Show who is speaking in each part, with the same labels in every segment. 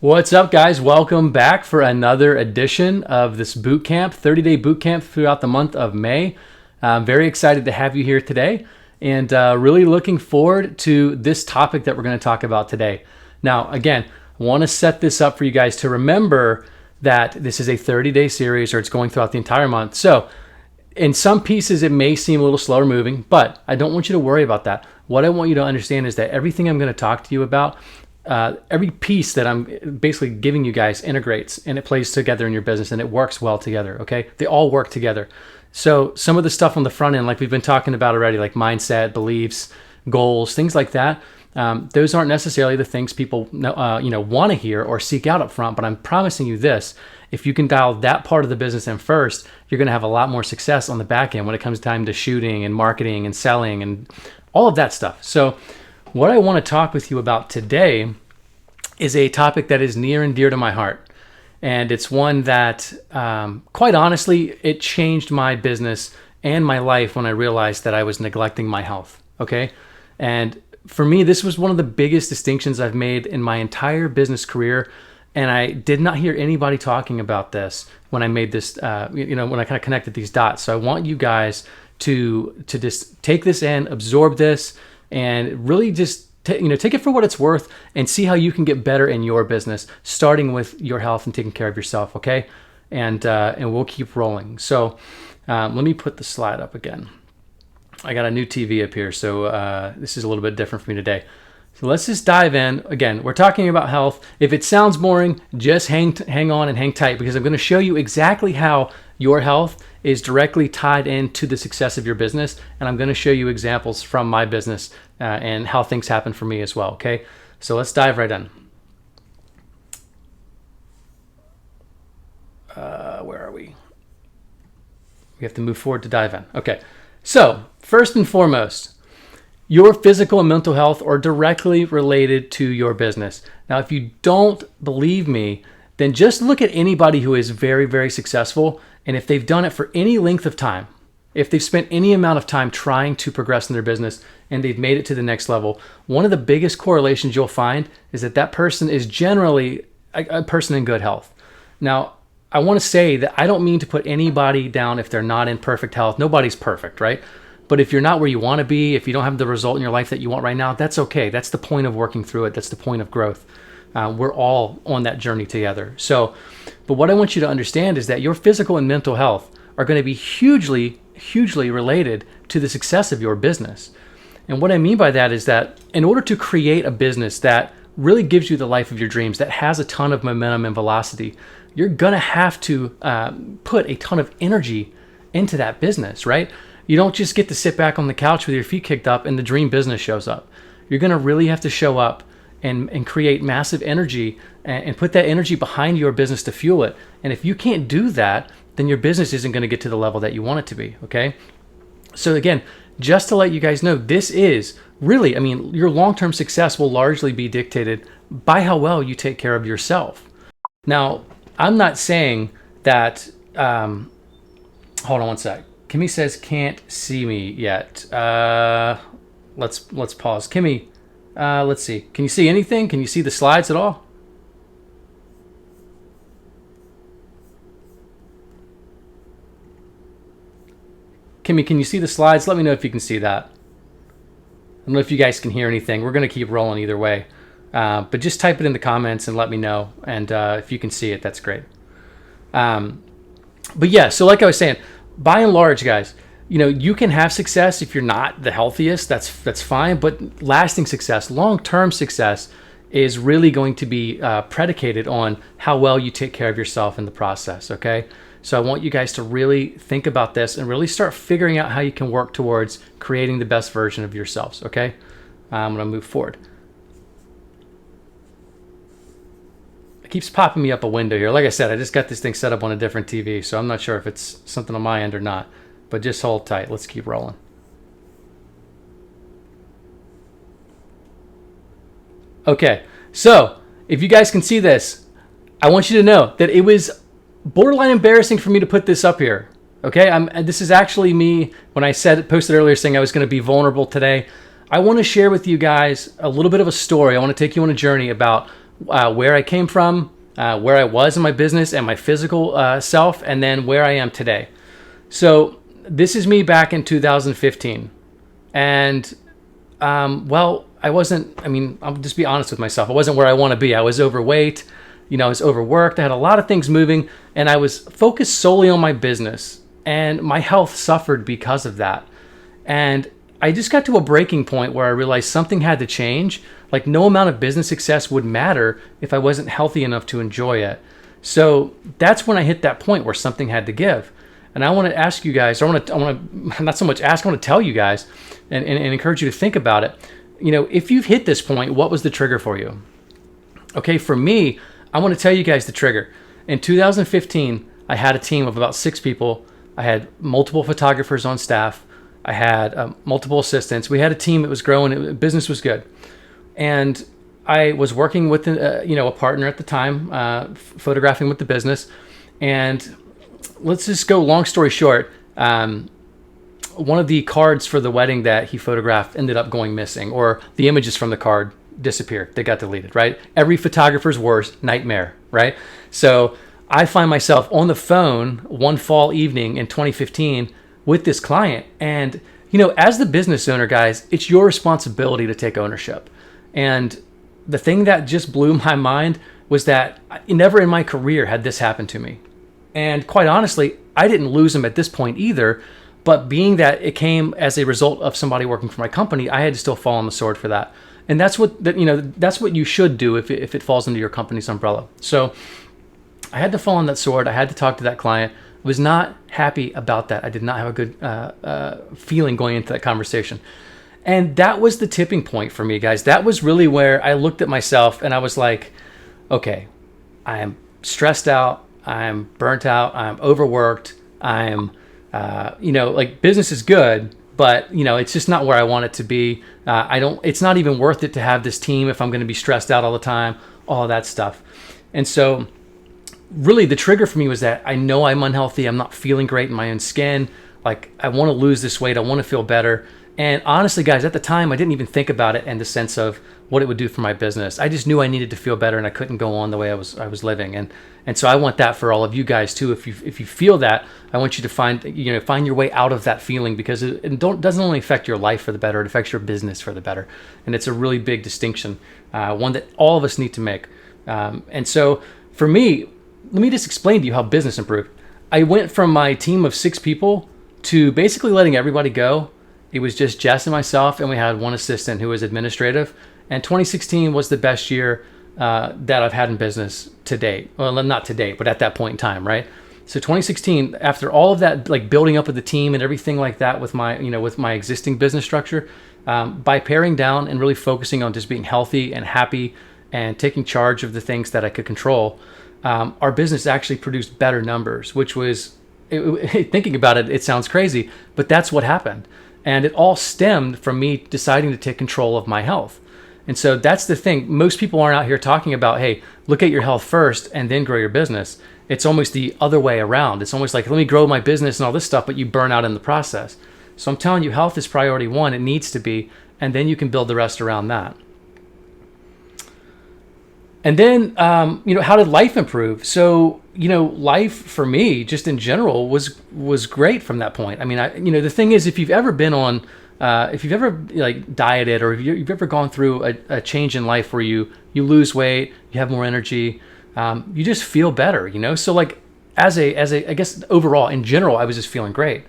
Speaker 1: What's up, guys? Welcome back for another edition of this boot camp, 30-day boot camp throughout the month of May. I'm very excited to have you here today and really looking forward to this topic that we're going to talk about today. Now, again, I want to set this up for you guys to remember that this is a 30-day series, or it's going throughout the entire month. So in some pieces, it may seem a little slower moving, but I don't want you to worry about that. What I want you to understand is that everything I'm going to talk to you about, every piece that I'm basically giving you guys integrates and it plays together in your business and it works well together, okay? They all work together. So some of the stuff on the front end, like we've been talking about already, like mindset, beliefs, goals, things like that, those aren't necessarily the things people want to hear or seek out up front, but I'm promising you this: if you can dial that part of the business in first, you're going to have a lot more success on the back end when it comes time to shooting and marketing and selling and all of that stuff. So what I want to talk with you about today is a topic that is near and dear to my heart. And it's one that, quite honestly, it changed my business and my life when I realized that I was neglecting my health, okay? And for me, this was one of the biggest distinctions I've made in my entire business career. And I did not hear anybody talking about this when I made this, when I kind of connected these dots. So I want you guys to just take this in, absorb this, and really just take it for what it's worth and see how you can get better in your business, starting with your health and taking care of yourself, okay? And we'll keep rolling. So let me put the slide up again. I got a new TV up here, so this is a little bit different for me today. So let's just dive in. Again, we're talking about health. If it sounds boring, just hang on and hang tight, because I'm going to show you exactly how your health is directly tied into the success of your business. And I'm going to show you examples from my business and how things happen for me as well. Okay, so let's dive right in. Where are we? We have to move forward to dive in. Okay, so first and foremost, your physical and mental health are directly related to your business. Now, if you don't believe me, then just look at anybody who is very, very successful. And if they've done it for any length of time, if they've spent any amount of time trying to progress in their business and they've made it to the next level, one of the biggest correlations you'll find is that that person is generally a person in good health. Now, I want to say that I don't mean to put anybody down if they're not in perfect health. Nobody's perfect, right? But if you're not where you want to be, if you don't have the result in your life that you want right now, that's okay. That's the point of working through it. That's the point of growth. We're all on that journey together. So, but what I want you to understand is that your physical and mental health are going to be hugely, hugely related to the success of your business. And what I mean by that is that in order to create a business that really gives you the life of your dreams, that has a ton of momentum and velocity, you're going to have to put a ton of energy into that business, right? You don't just get to sit back on the couch with your feet kicked up and the dream business shows up. You're going to really have to show up and create massive energy and put that energy behind your business to fuel it. And if you can't do that, then your business isn't going to get to the level that you want it to be, okay? So again, just to let you guys know, this is really, your long-term success will largely be dictated by how well you take care of yourself. Now, I'm not saying that, hold on one sec. Kimmy says can't see me yet. Let's pause. Kimmy, let's see. Can you see anything? Can you see the slides at all? Kimmy, can you see the slides? Let me know if you can see that. I don't know if you guys can hear anything. We're going to keep rolling either way. But just type it in the comments and let me know. And if you can see it, that's great. But yeah, so like I was saying, by and large, guys, you can have success if you're not the healthiest. That's fine. But lasting success, long-term success, is really going to be predicated on how well you take care of yourself in the process, okay? So I want you guys to really think about this and really start figuring out how you can work towards creating the best version of yourselves, okay? I'm going to move forward. It keeps popping me up a window here. Like I said, I just got this thing set up on a different TV, so I'm not sure if it's something on my end or not. But just hold tight. Let's keep rolling. Okay, so if you guys can see this, I want you to know that it was borderline embarrassing for me to put this up here. Okay, this is actually me when I posted earlier saying I was going to be vulnerable today. I want to share with you guys a little bit of a story. I want to take you on a journey about where I came from, where I was in my business and my physical self, and then where I am today. So this is me back in 2015. And, I'll just be honest with myself. I wasn't where I want to be. I was overweight, I was overworked. I had a lot of things moving, and I was focused solely on my business, and my health suffered because of that. And I just got to a breaking point where I realized something had to change. Like, no amount of business success would matter if I wasn't healthy enough to enjoy it. So that's when I hit that point where something had to give. And I want to ask you guys, I want to not so much ask, I want to tell you guys and encourage you to think about it. If you've hit this point, what was the trigger for you? Okay, for me, I want to tell you guys the trigger. In 2015, I had a team of about 6 people. I had multiple photographers on staff. I had multiple assistants. We had a team that was growing. Business was good. And I was working with a partner at the time, photographing with the business. And let's just go long story short. One of the cards for the wedding that he photographed ended up going missing, or the images from the card disappeared. They got deleted, right? Every photographer's worst nightmare, right? So I find myself on the phone one fall evening in 2015 with this client. And, as the business owner, guys, it's your responsibility to take ownership. And the thing that just blew my mind was that never in my career had this happen to me. And quite honestly, I didn't lose him at this point either. But being that it came as a result of somebody working for my company, I had to still fall on the sword for that. And that's what you should do if it falls under your company's umbrella. So I had to fall on that sword. I had to talk to that client. I was not happy about that. I did not have a good feeling going into that conversation. And that was the tipping point for me, guys. That was really where I looked at myself and I was like, okay, I am stressed out. I'm burnt out. I'm overworked. I'm, business is good, but it's just not where I want it to be. It's not even worth it to have this team if I'm going to be stressed out all the time, all of that stuff. And so really the trigger for me was that I know I'm unhealthy. I'm not feeling great in my own skin. Like, I want to lose this weight. I want to feel better. And honestly, guys, at the time, I didn't even think about it in the sense of what it would do for my business. I just knew I needed to feel better, and I couldn't go on the way I was living. And so I want that for all of you guys too. If you feel that, I want you to find your way out of that feeling, because it doesn't only affect your life for the better, it affects your business for the better. And it's a really big distinction, one that all of us need to make. And so for me, let me just explain to you how business improved. I went from my team of 6 people to basically letting everybody go. It was just Jess and myself, and we had one assistant who was administrative. And 2016 was the best year that I've had in business to date. Well, not to date, but at that point in time, right? So 2016, after all of that, like building up with the team and everything like that with my existing business structure, by paring down and really focusing on just being healthy and happy and taking charge of the things that I could control, our business actually produced better numbers, which was, thinking about it, it sounds crazy, but that's what happened. And it all stemmed from me deciding to take control of my health. And so that's the thing. Most people aren't out here talking about, hey, look at your health first and then grow your business. It's almost the other way around. It's almost like, let me grow my business and all this stuff, but you burn out in the process. So I'm telling you, health is priority 1. It needs to be. And then you can build the rest around that. And then, how did life improve? So, life for me, just in general, was great from that point. I mean, the thing is, if you've ever been on, if you've ever like dieted, or if you've ever gone through a change in life where you lose weight, you have more energy, you just feel better, So like as I guess overall in general, I was just feeling great.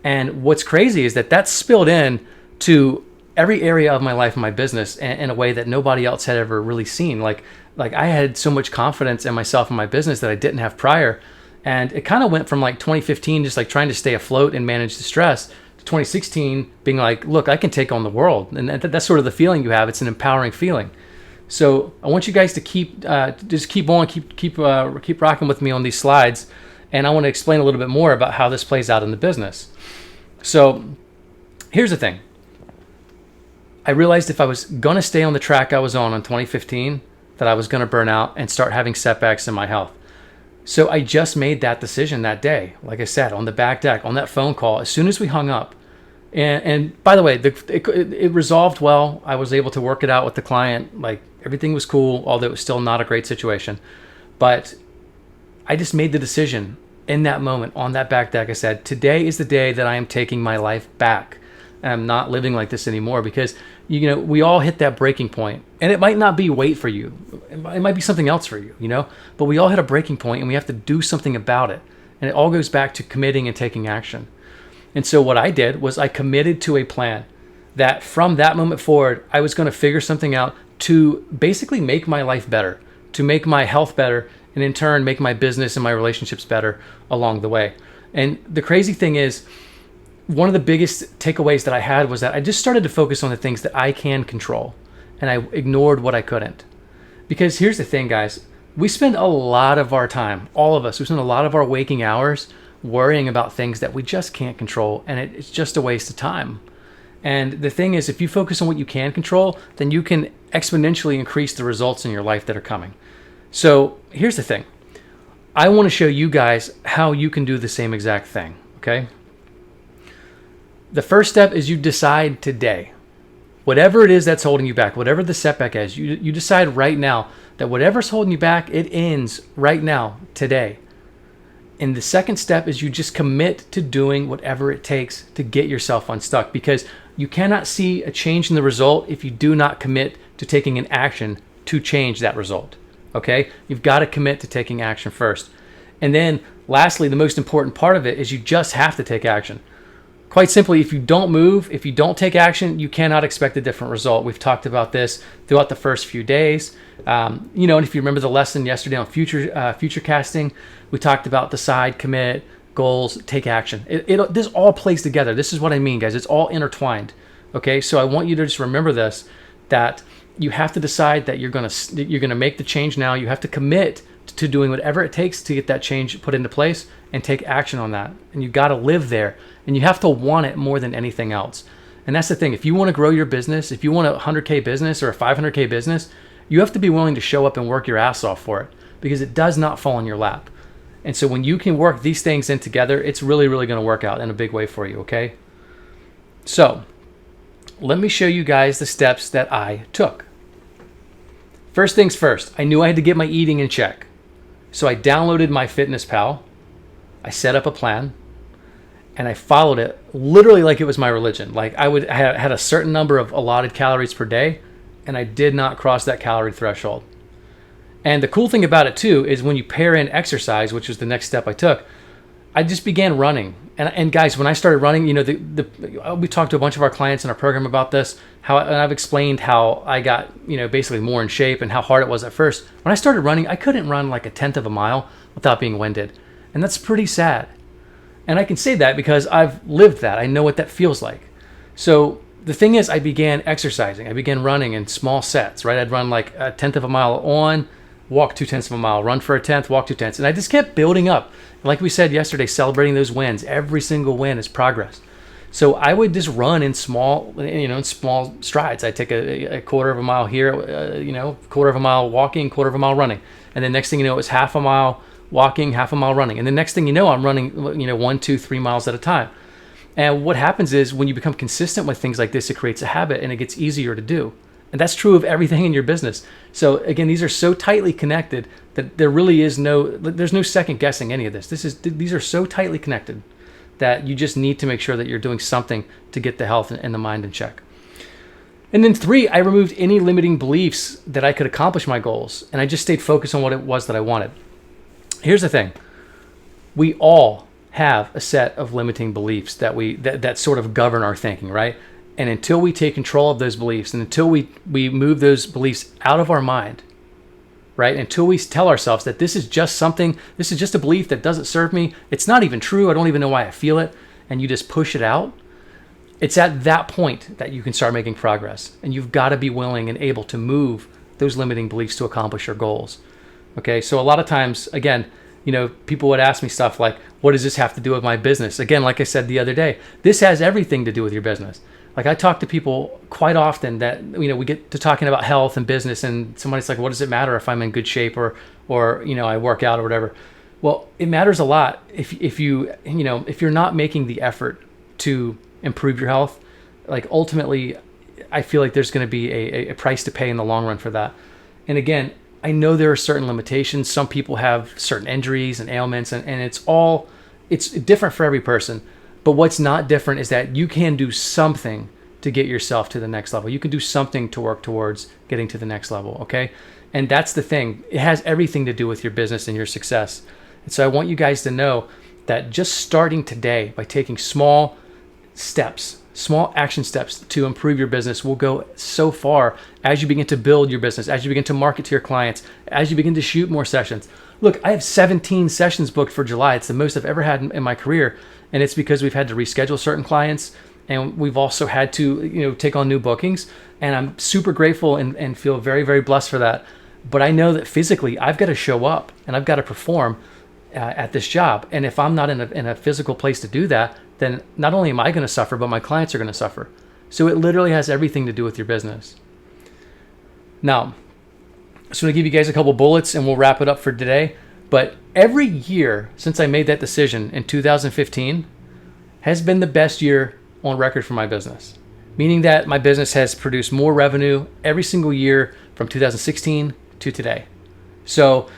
Speaker 1: And what's crazy is that spilled in to every area of my life and my business in a way that nobody else had ever really seen. Like I had so much confidence in myself and my business that I didn't have prior. And it kind of went from like 2015, just like trying to stay afloat and manage the stress, to 2016 being like, look, I can take on the world. And that's sort of the feeling you have. It's an empowering feeling. So I want you guys to keep rocking with me on these slides. And I want to explain a little bit more about how this plays out in the business. So here's the thing. I realized if I was going to stay on the track I was on 2015, that I was going to burn out and start having setbacks in my health. So I just made that decision that day. Like I said, on the back deck, on that phone call, as soon as we hung up, And by the way, it resolved well. I was able to work it out with the client. Like, everything was cool, although it was still not a great situation. But I just made the decision in that moment on that back deck. I said, today is the day that I am taking my life back. And I'm not living like this anymore, because, we all hit that breaking point, and it might not be weight for you. It might be something else for you, but we all hit a breaking point, and we have to do something about it. And it all goes back to committing and taking action. And so what I did was I committed to a plan that from that moment forward, I was going to figure something out to basically make my life better, to make my health better, and in turn make my business and my relationships better along the way. And the crazy thing is, one of the biggest takeaways that I had was that I just started to focus on the things that I can control, and I ignored what I couldn't. Because here's the thing, guys, we spend a lot of our time, all of us, we spend a lot of our waking hours worrying about things that we just can't control, and it's just a waste of time. And the thing is, if you focus on what you can control, then you can exponentially increase the results in your life that are coming. So here's the thing. I want to show you guys how you can do the same exact thing, okay? The first step is you decide today. Whatever it is that's holding you back, whatever the setback is, you decide right now that whatever's holding you back, it ends right now, today. And the second step is you just commit to doing whatever it takes to get yourself unstuck, because you cannot see a change in the result if you do not commit to taking an action to change that result. Okay? You've got to commit to taking action first. And then lastly, the most important part of it is you just have to take action. Quite simply, if you don't move, if you don't take action, you cannot expect a different result. We've talked about this throughout the first few days. And if you remember the lesson yesterday on future casting, we talked about decide, commit, goals, take action. This all plays together. This is what I mean, guys. It's all intertwined. Okay, so I want you to just remember this, that you have to decide that you're gonna make the change now. You have to commit to doing whatever it takes to get that change put into place and take action on that. And you got to live there, and you have to want it more than anything else. And that's the thing. If you want to grow your business, if you want a 100K business or a 500K business, you have to be willing to show up and work your ass off for it, because it does not fall in your lap. And so when you can work these things in together, it's really, really going to work out in a big way for you, okay? So let me show you guys the steps that I took. First things first, I knew I had to get my eating in check. So I downloaded MyFitnessPal, I set up a plan, and I followed it literally like it was my religion. Like I had a certain number of allotted calories per day, and I did not cross that calorie threshold. And the cool thing about it too is when you pair in exercise, which was the next step I took, I just began running. And guys, when I started running, we talked to a bunch of our clients in our program about this, and I've explained how I got, basically more in shape and how hard it was at first. When I started running, I couldn't run like a tenth of a mile without being winded. And that's pretty sad. And I can say that because I've lived that. I know what that feels like. So the thing is, I began exercising. I began running in small sets, right? I'd run like a tenth of a mile on, walk 2/10 of a mile, run for a tenth, walk 2/10. And I just kept building up. Like we said yesterday, celebrating those wins. Every single win is progress. So I would just run in small strides. I'd take a quarter of a mile here, quarter of a mile walking, quarter of a mile running. And then next thing you know, it was half a mile walking, half a mile running. And the next thing you know, I'm running, 1, 2, 3 miles at a time. And what happens is when you become consistent with things like this, it creates a habit and it gets easier to do. And that's true of everything in your business. So again, these are so tightly connected that there really is there's no second guessing any of this. These are so tightly connected that you just need to make sure that you're doing something to get the health and the mind in check. And then 3, I removed any limiting beliefs that I could accomplish my goals. And I just stayed focused on what it was that I wanted. Here's the thing. We all have a set of limiting beliefs that sort of govern our thinking, right? And until we take control of those beliefs, and until we move those beliefs out of our mind, right? Until we tell ourselves that this is just a belief that doesn't serve me. It's not even true. I don't even know why I feel it. And you just push it out. It's at that point that you can start making progress. And you've got to be willing and able to move those limiting beliefs to accomplish your goals. Okay, so a lot of times, again, people would ask me stuff like, what does this have to do with my business? Again, like I said the other day, this has everything to do with your business. Like I talk to people quite often that, we get to talking about health and business, and somebody's like, what does it matter if I'm in good shape or I work out or whatever? Well, it matters a lot if you're not making the effort to improve your health, like ultimately, I feel like there's going to be a price to pay in the long run for that. And again, I know there are certain limitations. Some people have certain injuries and ailments, and it's different for every person. But what's not different is that you can do something to get yourself to the next level. You can do something to work towards getting to the next level, okay? And that's the thing. It has everything to do with your business and your success. And so I want you guys to know that just starting today by taking small steps, small action steps to improve your business will go so far as you begin to build your business, as you begin to market to your clients, as you begin to shoot more sessions. Look, I have 17 sessions booked for July. It's the most I've ever had in my career. And it's because we've had to reschedule certain clients, and we've also had to, take on new bookings. And I'm super grateful and feel very, very blessed for that. But I know that physically I've got to show up and I've got to perform at this job. And if I'm not in a physical place to do that, then not only am I going to suffer, but my clients are going to suffer. So it literally has everything to do with your business. Now, I'm just going to give you guys a couple bullets and we'll wrap it up for today. But every year since I made that decision in 2015 has been the best year on record for my business. Meaning that my business has produced more revenue every single year from 2016 to today. So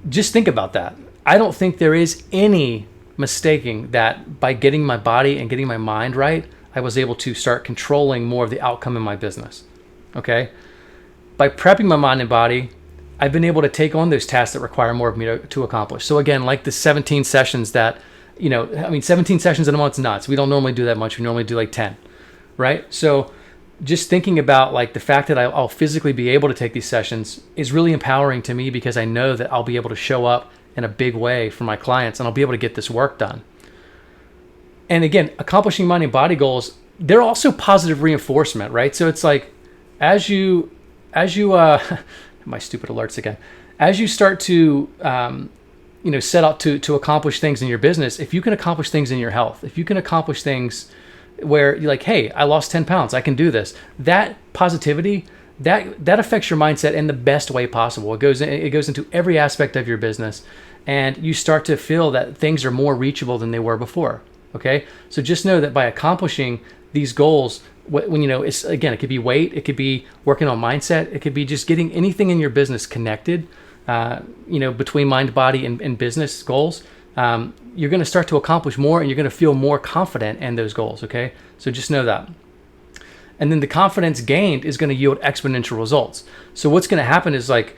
Speaker 1: just think about that. I don't think there is any mistaking that by getting my body and getting my mind right, I was able to start controlling more of the outcome in my business. Okay? By prepping my mind and body, I've been able to take on those tasks that require more of me to accomplish. So again, like the 17 sessions that, 17 sessions in a month's nuts. We don't normally do that much. We normally do like 10, right? So just thinking about like the fact that I'll physically be able to take these sessions is really empowering to me because I know that I'll be able to show up in a big way for my clients and I'll be able to get this work done. And again, accomplishing mind and body goals, they're also positive reinforcement, right? So it's like as you my stupid alerts again. As you start to, set out to accomplish things in your business, if you can accomplish things in your health, if you can accomplish things where you're like, hey, I lost 10 pounds, I can do this. That positivity, that affects your mindset in the best way possible. It goes into every aspect of your business, and you start to feel that things are more reachable than they were before. Okay, so just know that by accomplishing these goals, when it's again, it could be weight, it could be working on mindset, it could be just getting anything in your business connected, between mind, body, and business goals. You're going to start to accomplish more, and you're going to feel more confident in those goals. Okay, so just know that. And then the confidence gained is going to yield exponential results. So what's going to happen is like,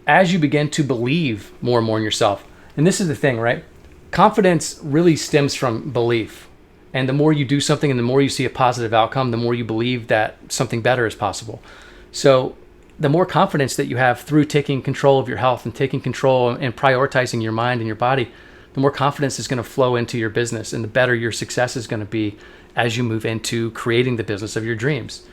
Speaker 1: as you begin to believe more and more in yourself, and this is the thing, right? Confidence really stems from belief. And the more you do something and the more you see a positive outcome, the more you believe that something better is possible. So the more confidence that you have through taking control of your health and taking control and prioritizing your mind and your body, the more confidence is going to flow into your business and the better your success is going to be as you move into creating the business of your dreams.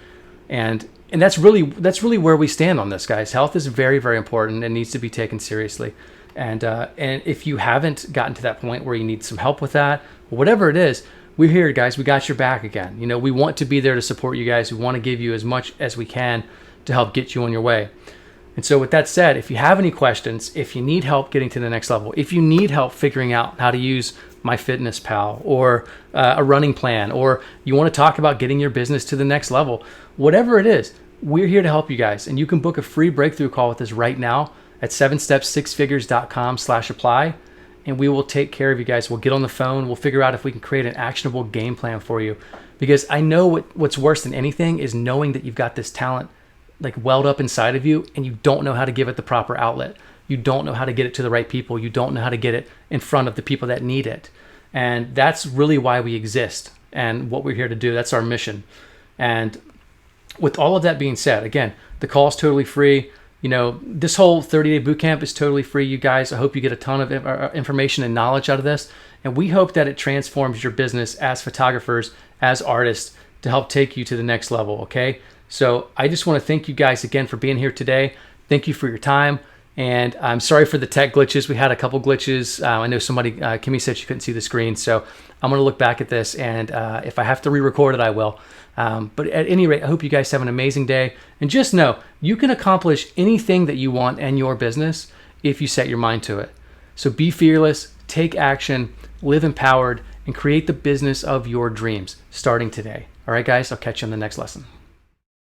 Speaker 1: And that's really where we stand on this, guys. Health is very, very important and needs to be taken seriously. And if you haven't gotten to that point where you need some help with that, whatever it is, we're here, guys. We got your back again. We want to be there to support you guys. We want to give you as much as we can to help get you on your way. And so with that said, if you have any questions, if you need help getting to the next level, if you need help figuring out how to use MyFitnessPal or a running plan, or you want to talk about getting your business to the next level, whatever it is, we're here to help you guys. And you can book a free breakthrough call with us right now at 7stepsixfigures.com/apply. And we will take care of you guys. We'll get on the phone. We'll figure out if we can create an actionable game plan for you. Because I know what's worse than anything is knowing that you've got this talent like welled up inside of you and you don't know how to give it the proper outlet. You don't know how to get it to the right people. You don't know how to get it in front of the people that need it. And that's really why we exist and what we're here to do. That's our mission. And with all of that being said, again, the call is totally free. This whole 30-day bootcamp is totally free, you guys. I hope you get a ton of information and knowledge out of this. And we hope that it transforms your business as photographers, as artists, to help take you to the next level, okay? So I just want to thank you guys again for being here today. Thank you for your time. And I'm sorry for the tech glitches. We had a couple glitches. I know Kimmy said she couldn't see the screen. So I'm going to look back at this. And if I have to re-record it, I will. But at any rate, I hope you guys have an amazing day. And just know, you can accomplish anything that you want in your business if you set your mind to it. So be fearless, take action, live empowered, and create the business of your dreams starting today. All right, guys, I'll catch you on the next lesson.